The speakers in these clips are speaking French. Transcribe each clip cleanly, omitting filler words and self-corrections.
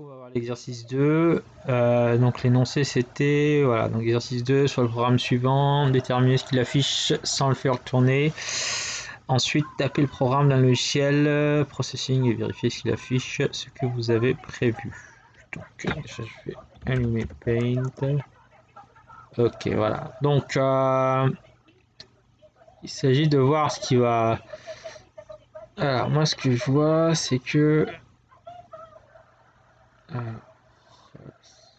On va voir l'exercice 2. Donc l'énoncé c'était, voilà, donc exercice 2, sur le programme suivant, déterminer ce qu'il affiche sans le faire tourner. Ensuite, tapez le programme d'un logiciel, processing et vérifier s'il affiche ce que vous avez prévu. Donc je vais allumer Paint. Ok, voilà. Donc il s'agit de voir ce qui va... Alors moi ce que je vois c'est que...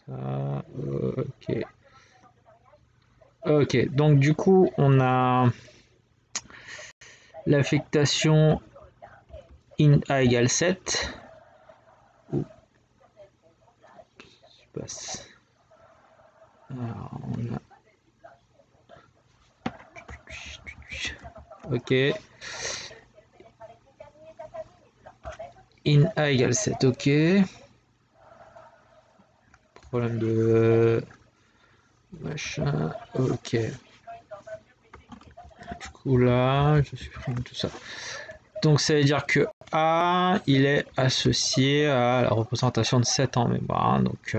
ça, ok. Ok, donc du coup on a l'affectation int a égale 7. Passe. Alors, on a... Ok. In a égale 7, ok. Problème de... machin, ok. Du coup là, je supprime tout ça. Donc ça veut dire que A, il est associé à la représentation de 7 en mémoire. Donc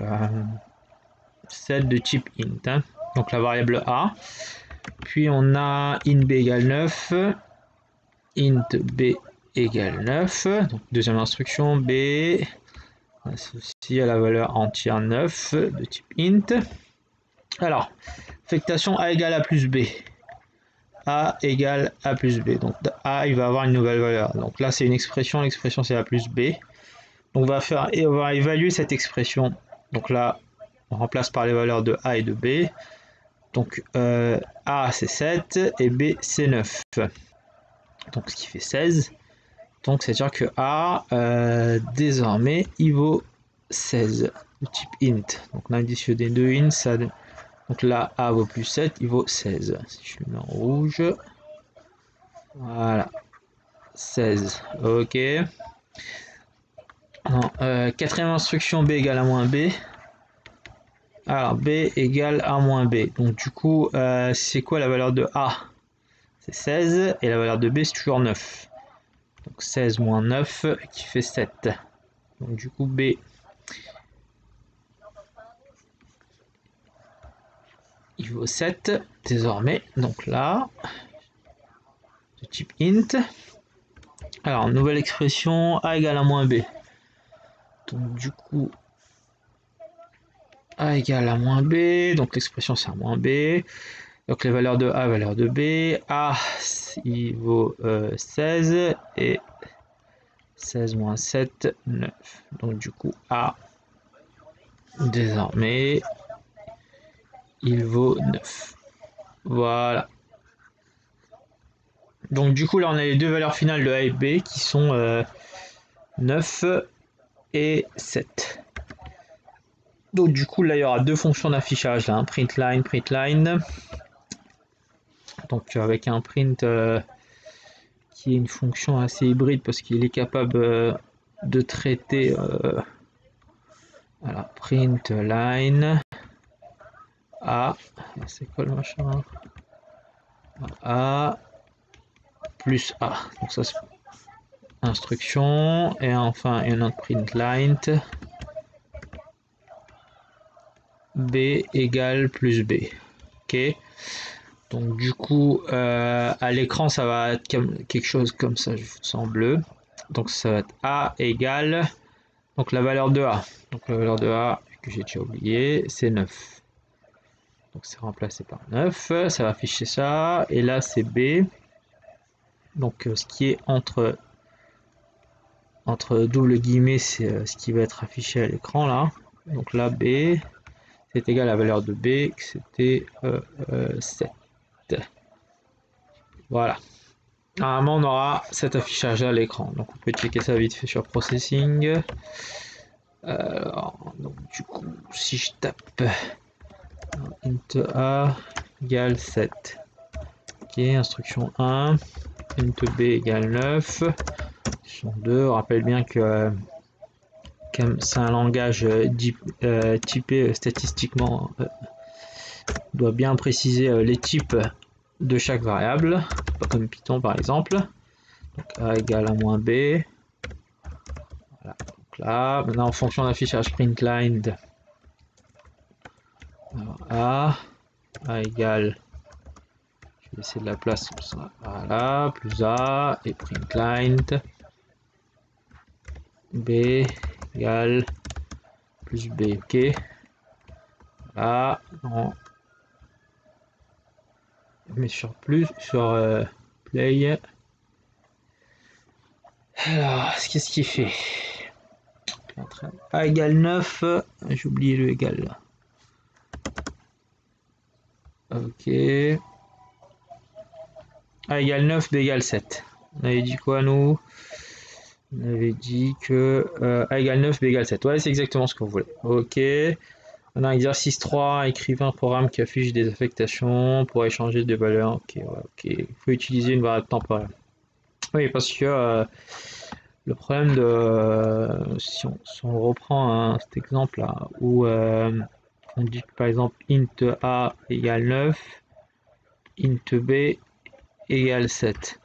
7 de type int. Hein. Donc la variable A. Puis on a int b égale 9. Int b égale 9. Donc deuxième instruction, B associé à la valeur entière 9 de type int. Alors, affectation A égale A plus B. A égale A plus B. Donc A, il va avoir une nouvelle valeur. Donc là, c'est une expression. L'expression, c'est A plus B. Donc on va évaluer cette expression. Donc là, on remplace par les valeurs de A et de B. Donc A, c'est 7 et B, c'est 9. Donc ce qui fait 16. Donc c'est-à-dire que A, désormais, il vaut 16 de type int. Donc l'indice des deux int, ça... Donc là, A vaut plus 7, il vaut 16. Si je le mets en rouge, voilà, 16. Ok. Quatrième instruction, B égale A moins B. Alors, B égale A moins B. Donc du coup, c'est quoi la valeur de A? C'est 16, et la valeur de B, c'est toujours 9. Donc 16 moins 9, qui fait 7. Donc du coup, B... il vaut 7 désormais, donc là, de type int. Alors, nouvelle expression, A égale A moins B. Donc du coup, A égale A moins B, donc l'expression c'est A moins B. Donc les valeurs de A, valeurs de B. A, il vaut 16, et 16 moins 7, 9. Donc du coup, A, désormais, il vaut 9. Voilà. Donc du coup là on a les deux valeurs finales de A et B qui sont 9 et 7. Donc du coup là il y aura deux fonctions d'affichage, hein, printline, printline. Donc avec un print qui est une fonction assez hybride parce qu'il est capable de traiter voilà, printline A, c'est quoi le machin, A plus A. Donc ça c'est instruction, et enfin une autre printline B égale plus B. Ok. Donc du coup, à l'écran, ça va être quelque chose comme ça, je vous sens en bleu. Donc ça va être A égale, donc la valeur de A. Donc la valeur de A, que j'ai déjà oublié, c'est 9. Donc c'est remplacé par 9, ça va afficher ça. Et là, c'est B. Donc ce qui est entre double guillemets, c'est ce qui va être affiché à l'écran là. Donc là, B, c'est égal à la valeur de B, que c'était 7. Voilà. Normalement, on aura cet affichage à l'écran. Donc, on peut checker ça vite fait sur Processing. Donc, du coup, si je tape int a égale 7. Ok, instruction 1. Int b égale 9. Instruction 2. On rappelle bien que c'est un langage typé statistiquement. Doit bien préciser les types de chaque variable. Pas comme Python par exemple. Donc a égale à moins b. Voilà. Donc Donc là, maintenant en fonction d'affichage printline, A égale, je vais laisser de la place comme ça, voilà, plus A, et printline B égale plus B, ok. Là, on met sur plus, sur play. Alors, qu'est-ce qu'il fait? A égale 9, j'ai oublié le égal là. Ok. A égale 9, B égale 7. On avait dit quoi nous? On avait dit que A égale 9, B égale 7. Ouais, c'est exactement ce qu'on voulait. Ok. On a exercice 3, écrivez un programme qui affiche des affectations pour échanger des valeurs. Ok, ouais, ok. Il faut utiliser une variable temporelle. Oui, parce que le problème de... si on reprend cet exemple là, où on dit que par exemple int a égale 9, int b égale 7.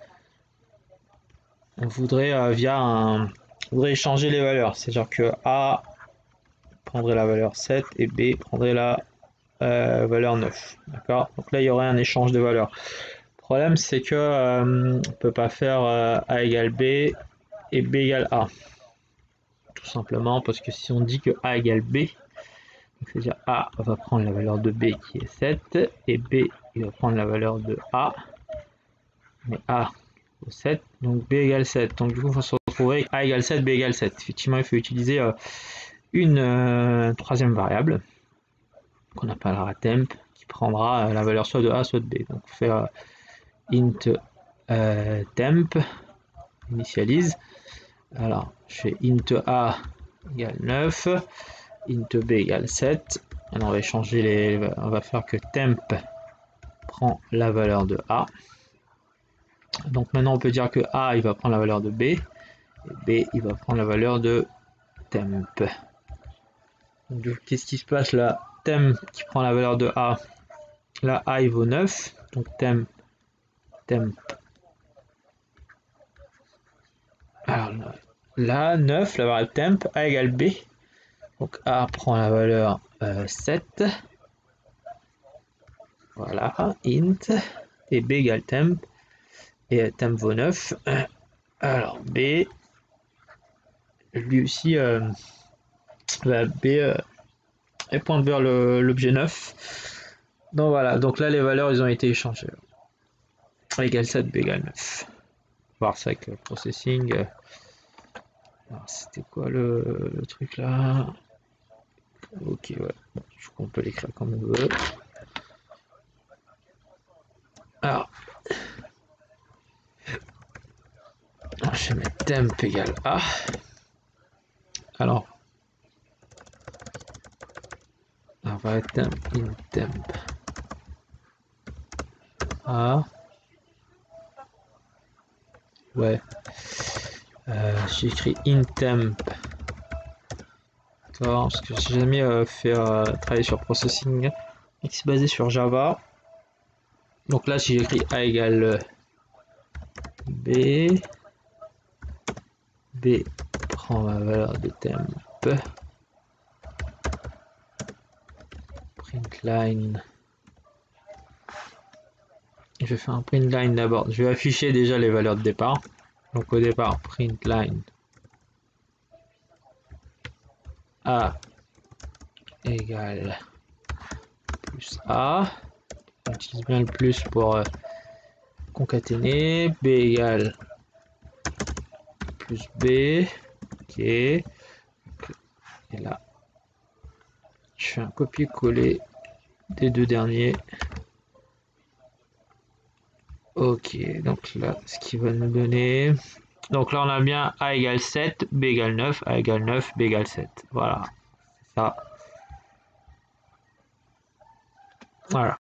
On voudrait on voudrait échanger les valeurs, c'est-à-dire que a prendrait la valeur 7 et b prendrait la valeur 9. D'accord? Donc là il y aurait un échange de valeurs. Le problème c'est que on peut pas faire a égale b et b égale a. Tout simplement parce que si on dit que a égale b, c'est-à-dire a va prendre la valeur de b qui est 7 et b il va prendre la valeur de a, mais a au 7, donc b égale 7. Donc du coup, il faut se retrouver avec a égale 7, b égale 7. Effectivement, il faut utiliser une troisième variable qu'on appellera temp, qui prendra la valeur soit de a, soit de b. Donc on fait int temp, initialise. Alors, je fais int a égale 9, int b égale 7. Maintenant, on va échanger on va faire que temp prend la valeur de a. Donc maintenant on peut dire que A il va prendre la valeur de B et B il va prendre la valeur de temp. Donc qu'est-ce qui se passe là? Temp qui prend la valeur de A. Là A il vaut 9. Donc temp. Alors là 9, la variable temp, A égale B. Donc A prend la valeur 7. Voilà, int. Et B égale temp. Et temp vaut 9. Alors B, lui aussi, B et pointe vers l'objet 9. Donc voilà, donc là les valeurs ils ont été échangées. A égale 7, B égale 9. On va voir ça avec le processing. Alors c'était quoi le truc là? Ok, ouais, bon, je crois qu'on peut l'écrire comme on veut. Alors, je vais mettre temp égale A. Alors, on va mettre temp in temp A. Ouais. J'ai écrit in temp. Parce que j'ai jamais fait travailler sur processing qui s'est basé sur Java. Donc là, si j'écris A égale B, B prend la valeur de temp, printline. Je vais faire un printline d'abord. Je vais afficher déjà les valeurs de départ. Donc au départ, printline A égale plus A. On utilise bien le plus pour concaténer. B égale plus B. Ok. Et là, je fais un copier-coller des deux derniers. Ok, donc là, ce qui va nous donner... Donc là, on a bien A égale 7, B égale 9, A égale 9, B égale 7. Voilà, c'est ça. Voilà.